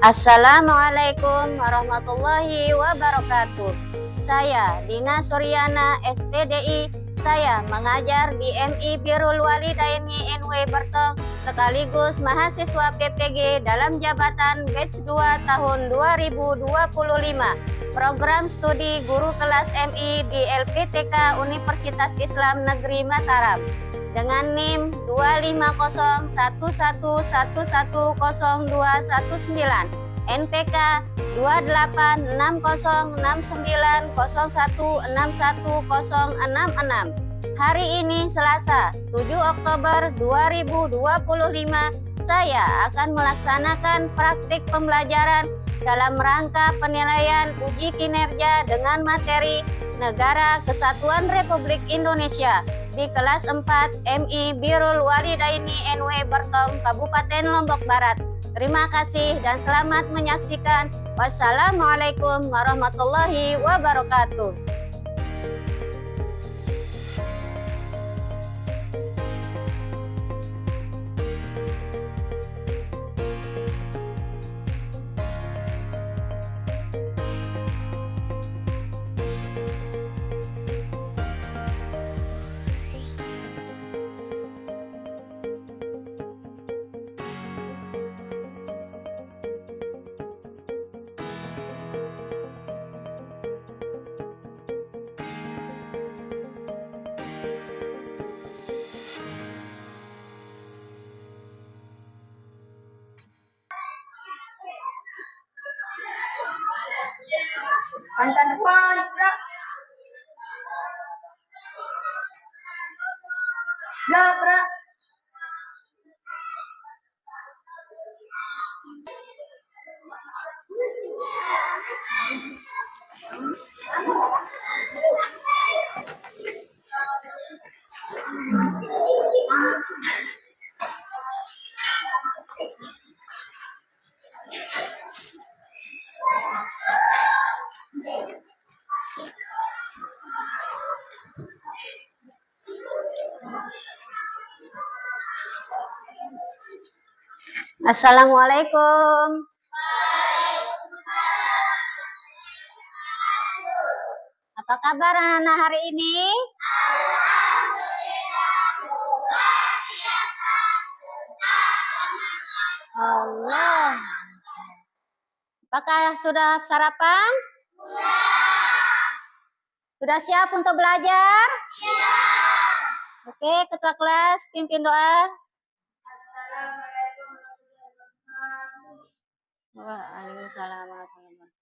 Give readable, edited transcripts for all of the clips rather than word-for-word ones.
Assalamualaikum warahmatullahi wabarakatuh. Saya Dina Suryana, SPDI. Saya mengajar di MI Birrul Walidaini NW Bertong sekaligus mahasiswa PPG dalam jabatan batch 2 tahun 2025. Program studi guru kelas MI di LPTK Universitas Islam Negeri Mataram dengan NIM 25011110219, NPK 286069016166. Hari ini Selasa 7 Oktober 2025, saya akan melaksanakan praktik pembelajaran dalam rangka penilaian uji kinerja dengan materi Negara Kesatuan Republik Indonesia di kelas 4 MI Birrul Walidaini NW Bertong, Kabupaten Lombok Barat. Terima kasih dan selamat menyaksikan. Wassalamualaikum warahmatullahi wabarakatuh. Angkat depan, gerak. Gerak. Assalamualaikum. Apa kabar anak-anak hari ini? Allah. Apakah sudah sarapan? Sudah siap untuk belajar? Oke, ketua kelas pimpin doa. Waalaikumsalam warahmatullahi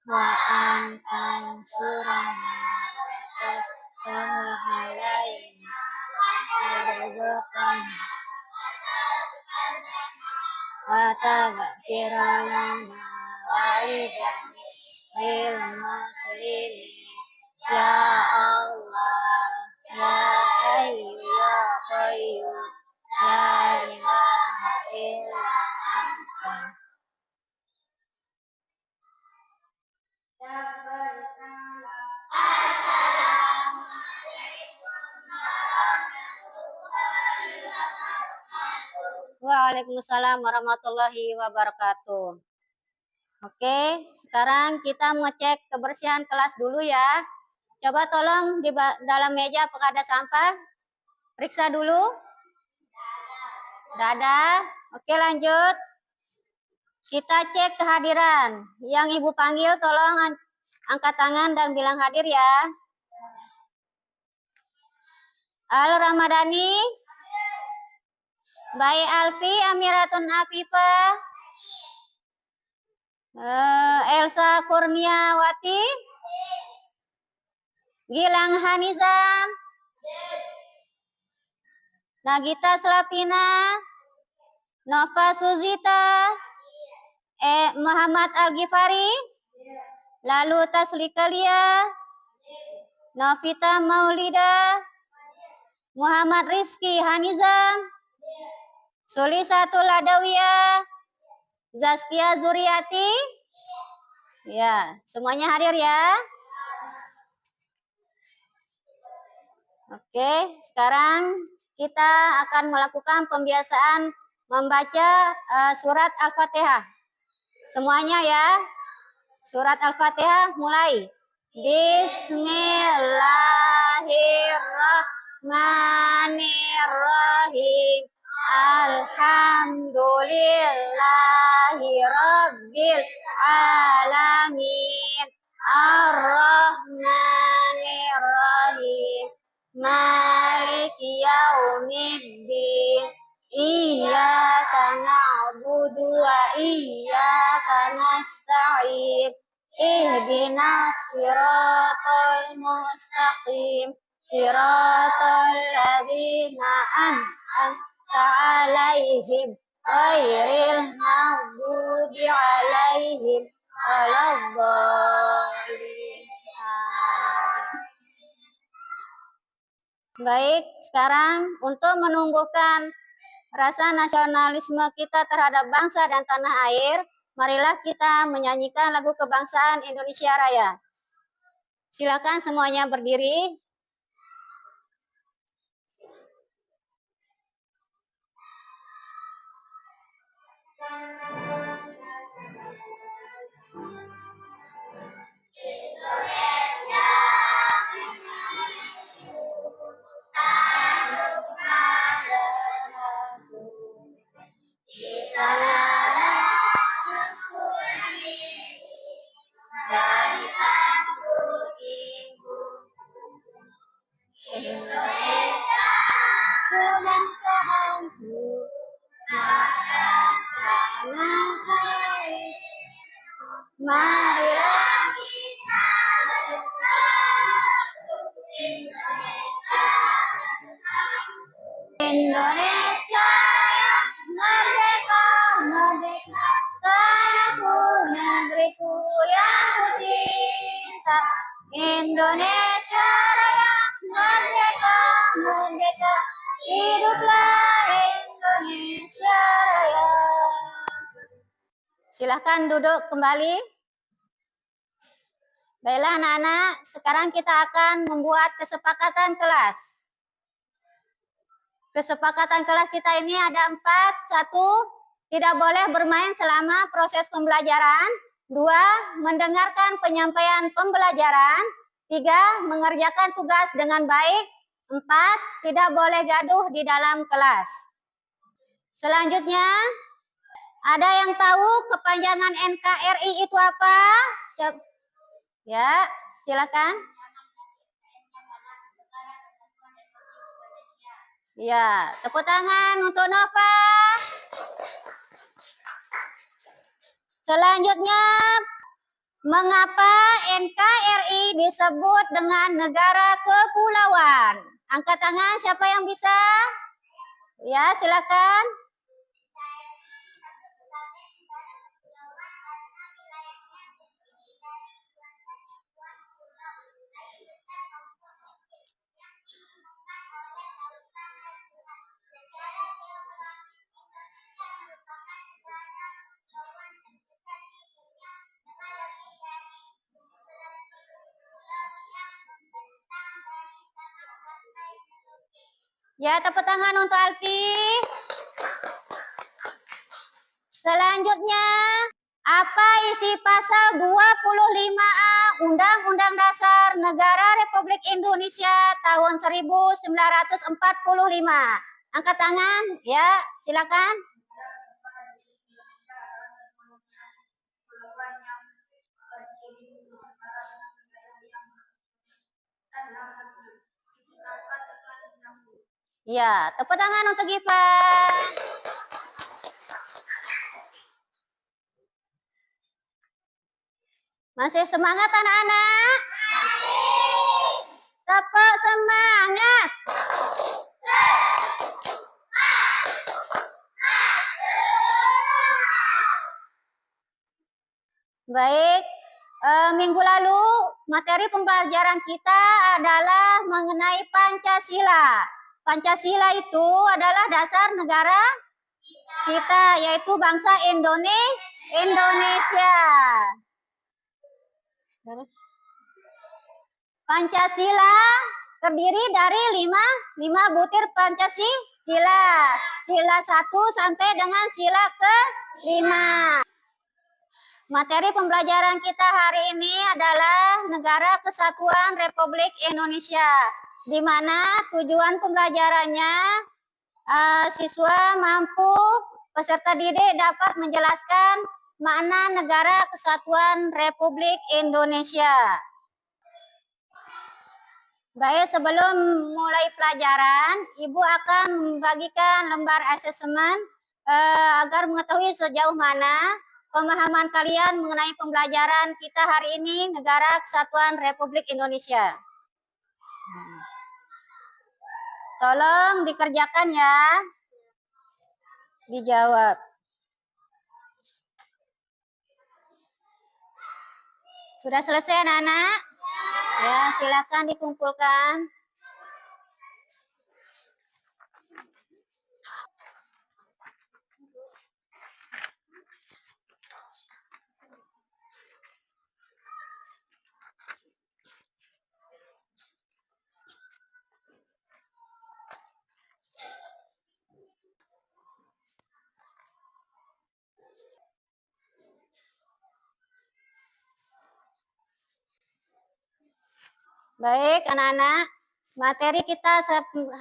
wa antam surana alaina wa taghfirana wa idhamil muslimin ya Allah ya Hayyu ya Qayyum la ilaha illa anta. Waalaikumsalam warahmatullahi wabarakatuh. Oke, sekarang kita mengecek kebersihan kelas dulu ya. Coba tolong di dalam meja apakah ada sampah? Periksa dulu. Tidak ada. Oke, lanjut. Kita cek kehadiran. Yang Ibu panggil tolong Angkat tangan dan bilang hadir ya. Al-Ramadhani, Bayi Alfi, Amiratun Afifah, Elsa Kurniawati, Gilang Hanizam, Nagita Slavina, Nova Suzita, Muhammad Al-Ghifari, lalu Taslika Lia, Novita Maulida, Muhammad Rizky Hanizam, Sulisatul Adawiyah, Zaskia Zuriati. Ya, semuanya hadir ya. Oke, sekarang kita akan melakukan pembiasaan membaca surat Al-Fatihah. Semuanya ya. Surat Al-Fatihah mulai. Bismillahirrahmanirrahim. Alhamdulillahi Rabbil Alamin. Ar-Rahmanirrahim. Maliki yaumiddin. Iyyaka na'budu wa iyyaka nasta'in. Ihdinas siratal mustaqim. Siratal ladzina an'amta 'alaihim ghairil maghdubi 'alaihim waladdallin. Baik, sekarang untuk menumbuhkan rasa nasionalisme kita terhadap bangsa dan tanah air, marilah kita menyanyikan lagu kebangsaan Indonesia Raya. Silakan semuanya berdiri. Marilah kita Indonesia Raya, merdeka, merdeka, tanahku, negeriku yang kucinta. Indonesia Raya, merdeka, merdeka, hiduplah Indonesia Raya. Silahkan duduk kembali. Baiklah anak-anak, sekarang kita akan membuat kesepakatan kelas. Kesepakatan kelas kita ini ada 4. 1, tidak boleh bermain selama proses pembelajaran. 2, mendengarkan penyampaian pembelajaran. 3, mengerjakan tugas dengan baik. 4, tidak boleh gaduh di dalam kelas. Selanjutnya, ada yang tahu kepanjangan NKRI itu apa? Ya, silakan. Ya, tepuk tangan untuk Nova. Selanjutnya, mengapa NKRI disebut dengan negara kepulauan? Angkat tangan, siapa yang bisa? Ya, silakan. Ya, tepuk tangan untuk Alfi. Selanjutnya, apa isi pasal 25A Undang-Undang Dasar Negara Republik Indonesia tahun 1945? Angkat tangan, ya, silakan. Ya, tepuk tangan untuk Giva. Masih semangat anak-anak? Tepuk semangat. Baik, minggu lalu materi pembelajaran kita adalah mengenai Pancasila. Pancasila itu adalah dasar negara kita, yaitu bangsa Indonesia. Pancasila terdiri dari lima butir Pancasila. Sila 1 sampai dengan sila ke-5. Materi pembelajaran kita hari ini adalah Negara Kesatuan Republik Indonesia, di mana tujuan pembelajarannya siswa mampu peserta didik dapat menjelaskan makna Negara Kesatuan Republik Indonesia. Baik, sebelum mulai pelajaran, Ibu akan membagikan lembar asesmen agar mengetahui sejauh mana pemahaman kalian mengenai pembelajaran kita hari ini, Negara Kesatuan Republik Indonesia. Tolong dikerjakan ya. Dijawab. Sudah selesai anak-anak? Ya, silakan dikumpulkan. Baik anak-anak, materi kita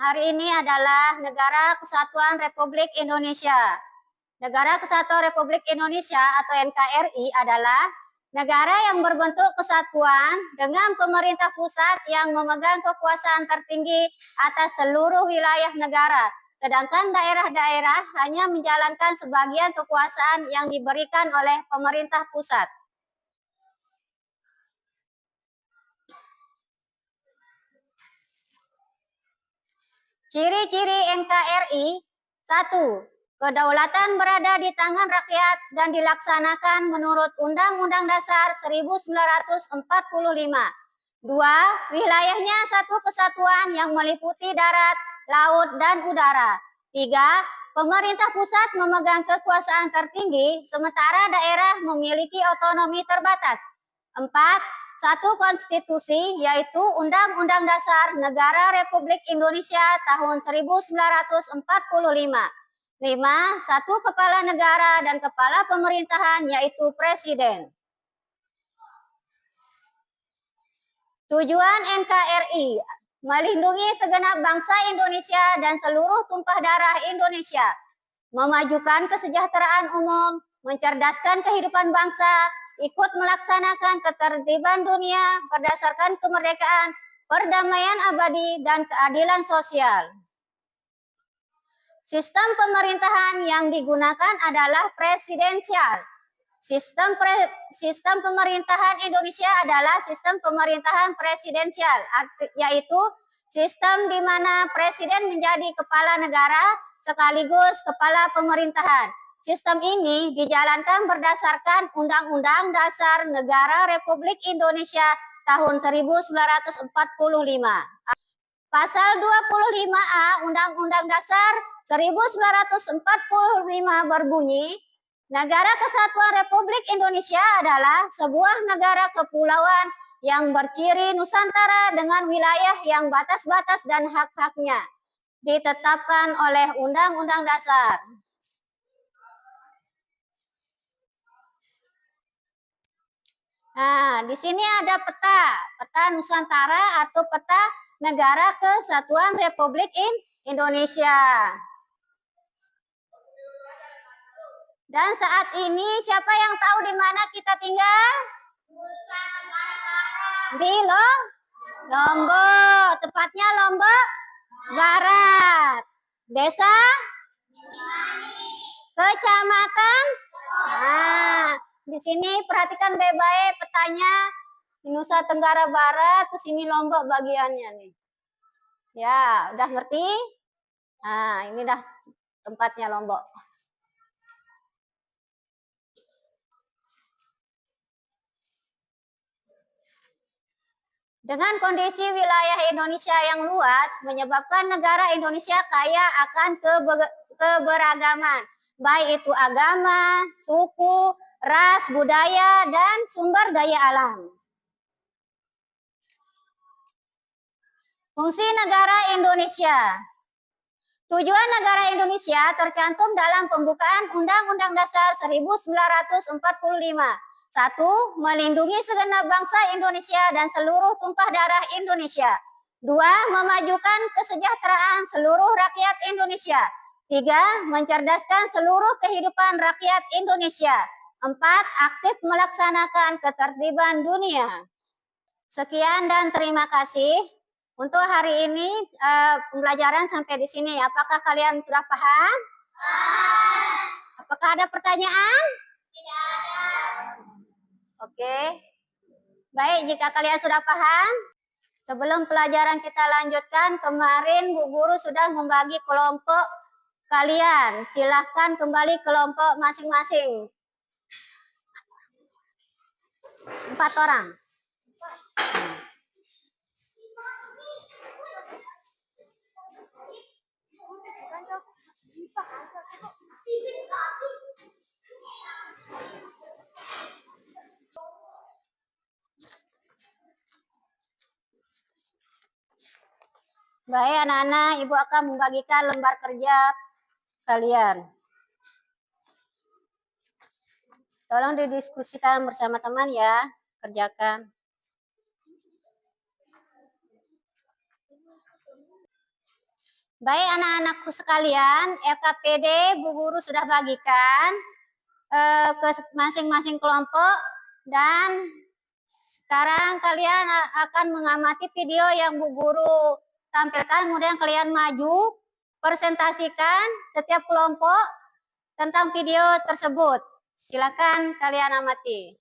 hari ini adalah Negara Kesatuan Republik Indonesia. Negara Kesatuan Republik Indonesia atau NKRI adalah negara yang berbentuk kesatuan dengan pemerintah pusat yang memegang kekuasaan tertinggi atas seluruh wilayah negara. Sedangkan daerah-daerah hanya menjalankan sebagian kekuasaan yang diberikan oleh pemerintah pusat. Ciri-ciri NKRI: 1. Kedaulatan berada di tangan rakyat dan dilaksanakan menurut Undang-Undang Dasar 1945. 2. Wilayahnya satu kesatuan yang meliputi darat, laut, dan udara. 3. Pemerintah pusat memegang kekuasaan tertinggi, sementara daerah memiliki otonomi terbatas. 4. Satu konstitusi, yaitu Undang-Undang Dasar Negara Republik Indonesia tahun 1945. 5. Satu kepala negara dan kepala pemerintahan, yaitu presiden. Tujuan NKRI: melindungi segenap bangsa Indonesia dan seluruh tumpah darah Indonesia, memajukan kesejahteraan umum, mencerdaskan kehidupan bangsa, ikut melaksanakan ketertiban dunia berdasarkan kemerdekaan, perdamaian abadi, dan keadilan sosial. Sistem pemerintahan yang digunakan adalah presidensial. Sistem pemerintahan Indonesia adalah sistem pemerintahan presidensial, yaitu sistem di mana presiden menjadi kepala negara sekaligus kepala pemerintahan. Sistem ini dijalankan berdasarkan Undang-Undang Dasar Negara Republik Indonesia tahun 1945. Pasal 25A Undang-Undang Dasar 1945 berbunyi, Negara Kesatuan Republik Indonesia adalah sebuah negara kepulauan yang berciri Nusantara dengan wilayah yang batas-batas dan hak-haknya ditetapkan oleh Undang-Undang Dasar. Nah, di sini ada peta Nusantara atau peta Negara Kesatuan Republik Indonesia. Dan saat ini siapa yang tahu di mana kita tinggal? Di Lombok, tepatnya Lombok Barat. Desa? Kecamatan? Nah, di sini perhatikan baik-baik petanya di Nusa Tenggara Barat, terus ini Lombok bagiannya nih. Ya, udah ngerti? Nah, ini dah tempatnya Lombok. Dengan kondisi wilayah Indonesia yang luas, menyebabkan negara Indonesia kaya akan keberagaman, baik itu agama, suku, ras, budaya, dan sumber daya alam. Fungsi negara Indonesia. Tujuan negara Indonesia tercantum dalam pembukaan Undang-Undang Dasar 1945. 1. Melindungi segenap bangsa Indonesia dan seluruh tumpah darah Indonesia. 2. Memajukan kesejahteraan seluruh rakyat Indonesia. 3. Mencerdaskan seluruh kehidupan rakyat Indonesia. 4. Aktif melaksanakan ketertiban dunia. Sekian dan terima kasih. Untuk hari ini pembelajaran sampai di sini. Apakah kalian sudah paham? Apakah ada pertanyaan? Tidak ada. Oke. Baik, jika kalian sudah paham, sebelum pelajaran kita lanjutkan, kemarin Bu Guru sudah membagi kelompok kalian. Silahkan kembali kelompok masing-masing. 4 orang. Baik anak-anak, Ibu akan membagikan lembar kerja kalian. Tolong didiskusikan bersama teman ya, kerjakan. Baik anak-anakku sekalian, LKPD Bu Guru sudah bagikan ke masing-masing kelompok dan sekarang kalian akan mengamati video yang Bu Guru tampilkan, kemudian kalian maju, presentasikan setiap kelompok tentang video tersebut. Silakan kalian amati.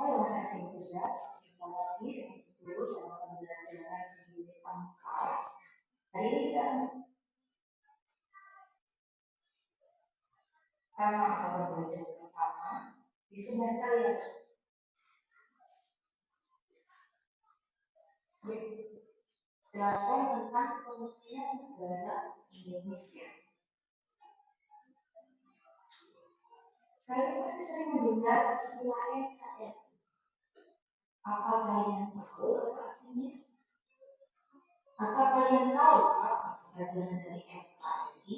Halo anak entusias, jumpa lagi dengan guru dalam pembelajaran unit 4. Hari ini kita akan belajar bersama di semester yang jelaskan tentang pengertian negara Indonesia. Kalian pasti sering mendengar istilah NKRI. Apa kalian tahu apa artinya? Apa kalian tahu apa pelajaran dari NKRI?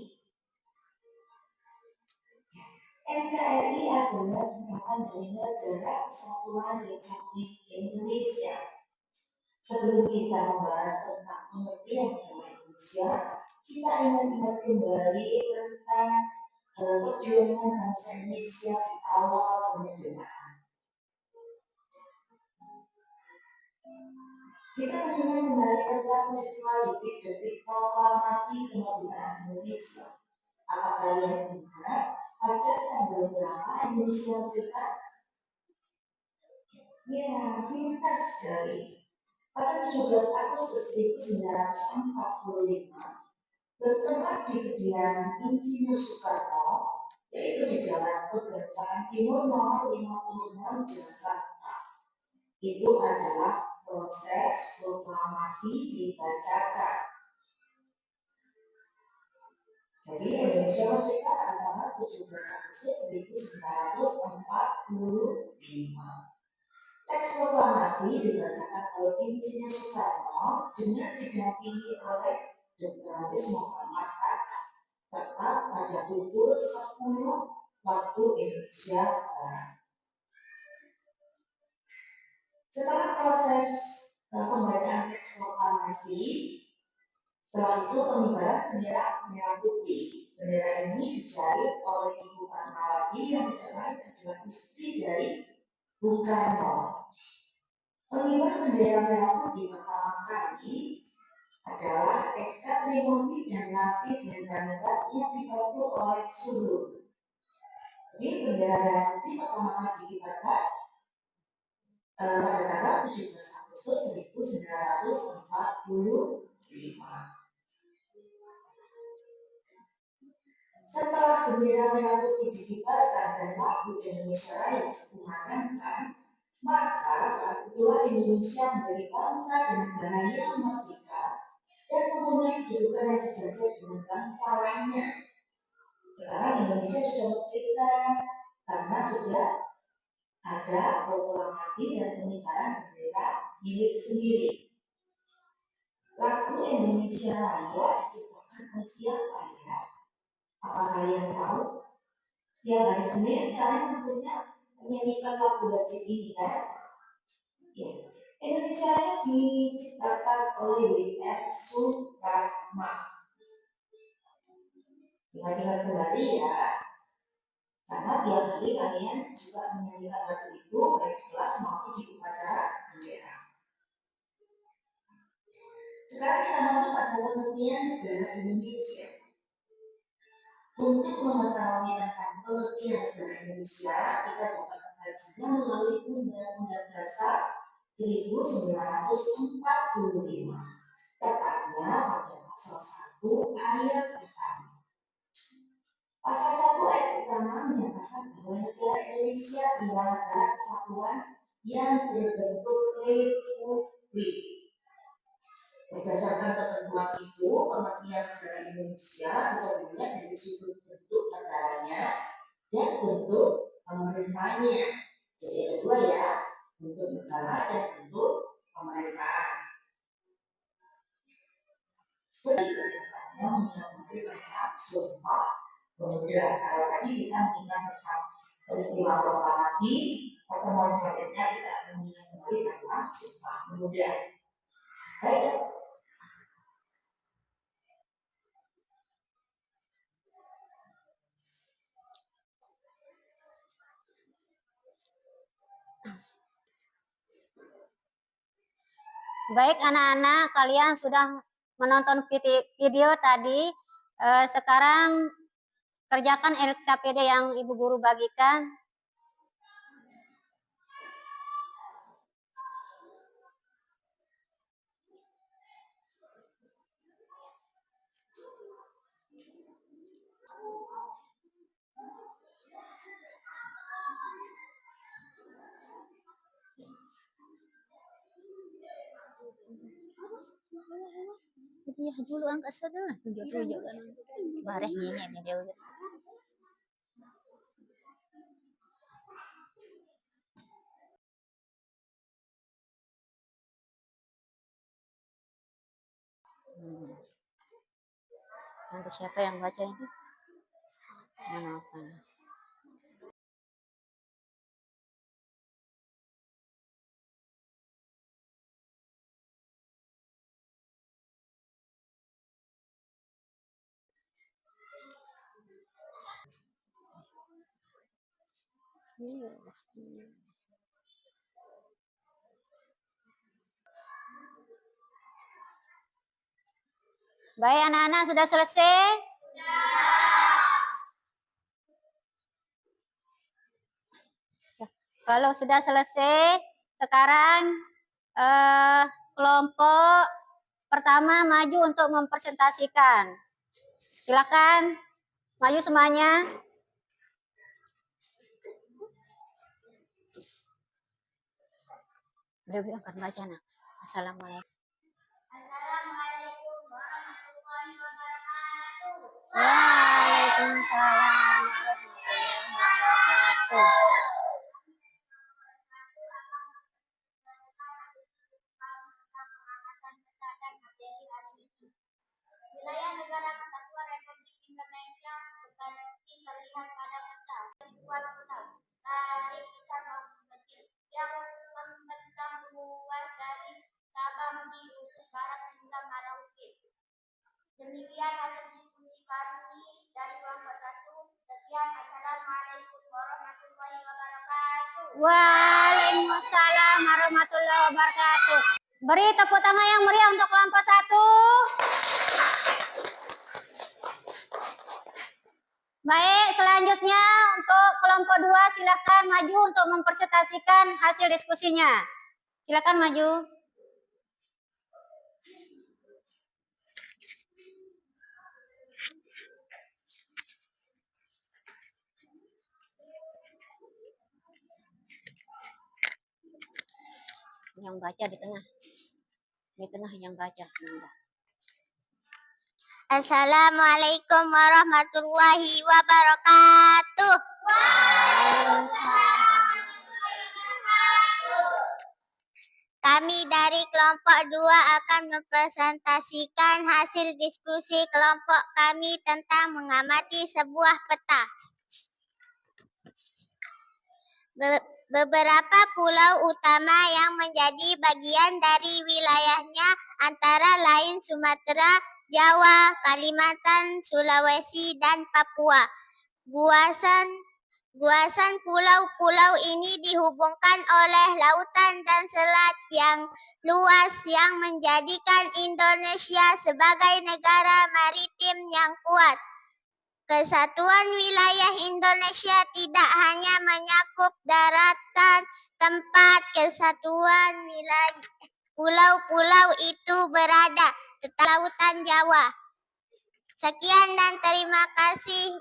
NKRI adalah singkatan dari Negara Kesatuan Republik Indonesia. Sebelum kita membahas tentang pengertian negara Indonesia, kita ingat-ingat kembali tentang perjuangan bangsa Indonesia di awal kemerdekaan. Kita mendengar kembali tentang peristiwa detik-detik proklamasi kemerdekaan Indonesia. Apa kalian ingat ada tanggal berapa Indonesia merdeka? Ya, pintar sekali. Pada 17 Agustus 1945, bertempat di kediaman Insinyur Soekarno, yaitu di Jalan Pegangsaan Timur nomor 56 Jakarta. Itu adalah proses proklamasi dibacakan. Jadi Indonesia merdeka pada tanggal 17 Agustus 1945. Teks proklamasi dibacakan oleh Insinyur Soekarno dengan didampingi oleh Dr. Andes Muhammad Hatta tepat pada pukul 10 waktu Indonesia Barat. Setelah proses pembacaan teks proklamasi, setelah itu pengibaran bendera merah putih. Bendera ini dijahit oleh Ibu Fatmawati yang tidak lain adalah istri dari Bung Karno. Pengibar bendera merah putih pertama kali adalah SK Trimundi dan Latif Hendranegara yang dibantu oleh Sulu. Jadi bendera merah putih pertama kali dikibarkan pada tanggal 17 Agustus 1945. Setelah bendera merah putih dikibarkan dan lagu Indonesia Raya dikumandangkan, maka saat itulah Indonesia menjadi bangsa dan negara yang merdeka dan mempunyai kedudukan yang sejajar dengan bangsa lainnya. Sekarang Indonesia sudah merdeka karena sudah ada proklamasi dan pengibaran bendera milik sendiri. Lagu Indonesia Raya diciptakan oleh siapa ya? Apa kalian tahu? Setiap hari Senin kalian tentunya menyanyikan lagu wajib ini kan? Ya. Indonesia Raya diciptakan oleh W.R. Supratma. Ingat-ingat kembali ya, karena tiap hari kalian juga menyanyikan lagu itu baik di kelas maupun di upacara bendera. Sekarang kita masuk pada pengertian negara Indonesia. Untuk mengetahui tentang pengertian negara Indonesia, kita dapat mengkajinya melalui Undang-Undang Dasar 1945, tepatnya pada pasal 1 ayat pertama. Pasal 1 ayat pertama menyatakan bahwa negara Indonesia adalah negara kesatuan yang berbentuk republik. Berdasarkan ketentuan itu, pengertian negara Indonesia bisa dilihat dari sudut bentuk negaranya dan bentuk pemerintahnya. Jadi ada dua ya, bentuk negara dan bentuk pemerintahan. Berdasarkannya mengenai tentang Sumpah Pemuda. Kalau tadi kita mengingat tentang peristiwa proklamasi, pertemuan selanjutnya kita akan mengingat kembali tentang Sumpah Pemuda. Baik. Baik anak-anak, kalian sudah menonton video tadi. Sekarang kerjakan LKPD yang Ibu Guru bagikan. Jadi dulu angkat saja tunjuk kan. Bareh ini dia udah. Nanti siapa yang baca ini? Mana apa? Baik anak-anak, sudah selesai? Kalau sudah selesai, sekarang kelompok pertama maju untuk mempresentasikan. Silakan maju semuanya. Beliau akan baca nak. Assalamualaikum. Assalamualaikum warahmatullahi wabarakatuh. Waalaikumsalam warahmatullahi wabarakatuh. Wilayah Negara Kesatuan Republik Indonesia seperti terlihat pada peta ribuan pulau, baik besar maupun kecil, yang membentang luas dari Sabang di ujung barat hingga Merauke. Demikian hasil diskusi kami dari kelompok 1. Sekian, assalamualaikum warahmatullahi wabarakatuh. Waalaikumsalam Waalaikumsalam warahmatullahi wabarakatuh. Beri tepuk tangan yang meriah untuk kelompok 1. Baik, selanjutnya untuk kelompok 2 silakan maju untuk mempresentasikan hasil diskusinya. Silakan maju. Yang baca di tengah. Di tengah yang baca. Assalamualaikum warahmatullahi wabarakatuh. Kami dari kelompok 2 akan mempresentasikan hasil diskusi kelompok kami tentang mengamati sebuah peta. Beberapa pulau utama yang menjadi bagian dari wilayahnya antara lain Sumatera, Jawa, Kalimantan, Sulawesi, dan Papua. Guasan pulau-pulau ini dihubungkan oleh lautan dan selat yang luas yang menjadikan Indonesia sebagai negara maritim yang kuat. Kesatuan wilayah Indonesia tidak hanya menyakup daratan tempat kesatuan wilayah pulau-pulau itu berada, tetapi lautan Jawa. Sekian dan terima kasih.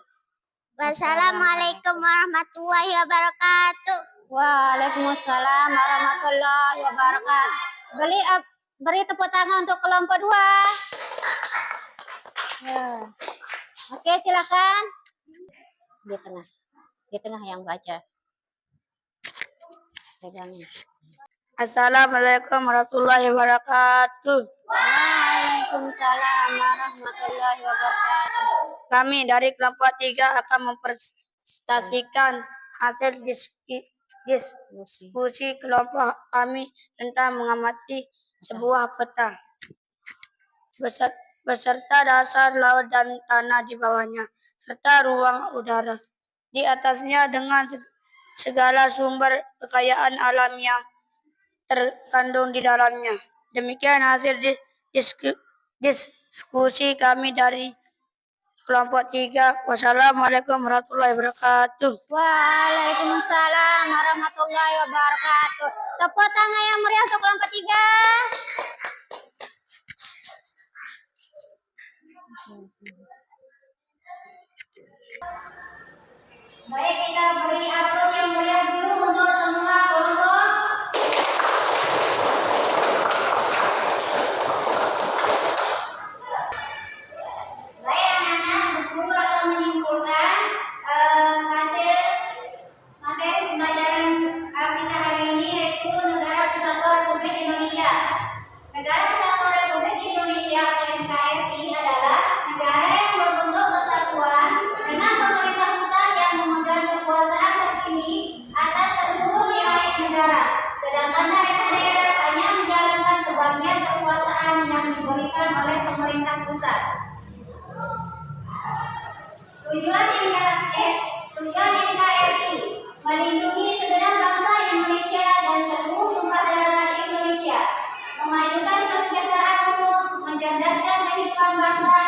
Wassalamualaikum warahmatullahi wabarakatuh. Waalaikumsalam warahmatullahi wabarakatuh. Beri tepuk tangan untuk kelompok 2. Ya. Oke, silakan. Di tengah yang baca. Pegangnya. Assalamualaikum warahmatullahi wabarakatuh. Waalaikumsalam warahmatullahi wabarakatuh. Kami dari kelompok 3 akan mempresentasikan hasil diskusi kelompok kami tentang mengamati sebuah peta beserta dasar laut dan tanah di bawahnya, serta ruang udara di atasnya dengan segala sumber kekayaan alam yang terkandung di dalamnya. Demikian hasil diskusi kami dari kelompok 3. Wassalamualaikum warahmatullahi wabarakatuh. Waalaikumsalam warahmatullahi wabarakatuh. Tepuk tangan yang meriah untuk kelompok 3. Baik, kita beri aplaus yang meriah dulu untuk semua kelompok. Baik anak-anak, guru akan menyimpulkan hasil materi pembelajaran kita hari ini, yaitu Negara Kesatuan Republik Indonesia. Negara Kesatuan Republik Indonesia atau NKRI adalah negara yang berbentuk kesatuan dengan pemerintah pusat yang memegang kekuasaan tertinggi atas seluruh wilayah negara, sedangkan daerah-daerah hanya menjalankan sebagian kekuasaan yang diberikan oleh pemerintah pusat. Tujuan NKRI melindungi segenap bangsa Indonesia dan seluruh tumpah darah Indonesia, memajukan kesejahteraan umum, mencerdaskan kehidupan bangsa,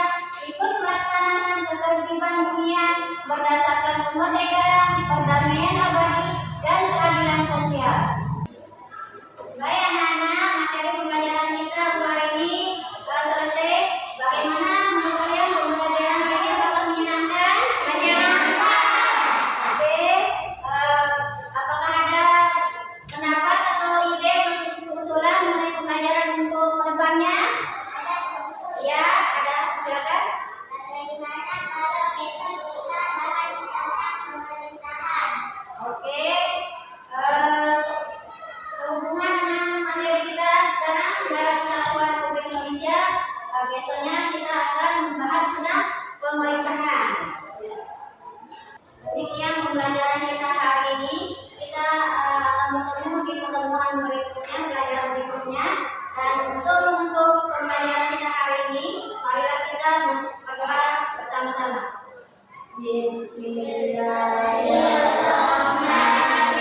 ikut melaksanakan ketertiban dunia berdasarkan kemerdekaan, perdamaian abadi, dan keadilan sosial. Baik anak-anak, materi pembelajaran kita hari ini selesai. Bagaimana menurut kalian pembelajaran ini apakah menyenangkan? Menyenangkan. Oke, apakah ada pendapat atau ide usulan mengenai pembelajaran untuk kedepannya? Ya, ada. Silakan. Bagaimana kalau besok kita akan tentang pemerintahan? Oke. Sehubungan dengan materi kita sekarang, Negara Kesatuan Republik Indonesia, besoknya kita akan membahas tentang pemerintahan. Demikian pembelajaran kita hari ini. Kita akan bertemu di pertemuan berikutnya, pelajaran berikutnya. Dan untuk pembelajaran kita hari ini, marilah kita berdoa bersama-sama. Bismillahirrahmanirrahim.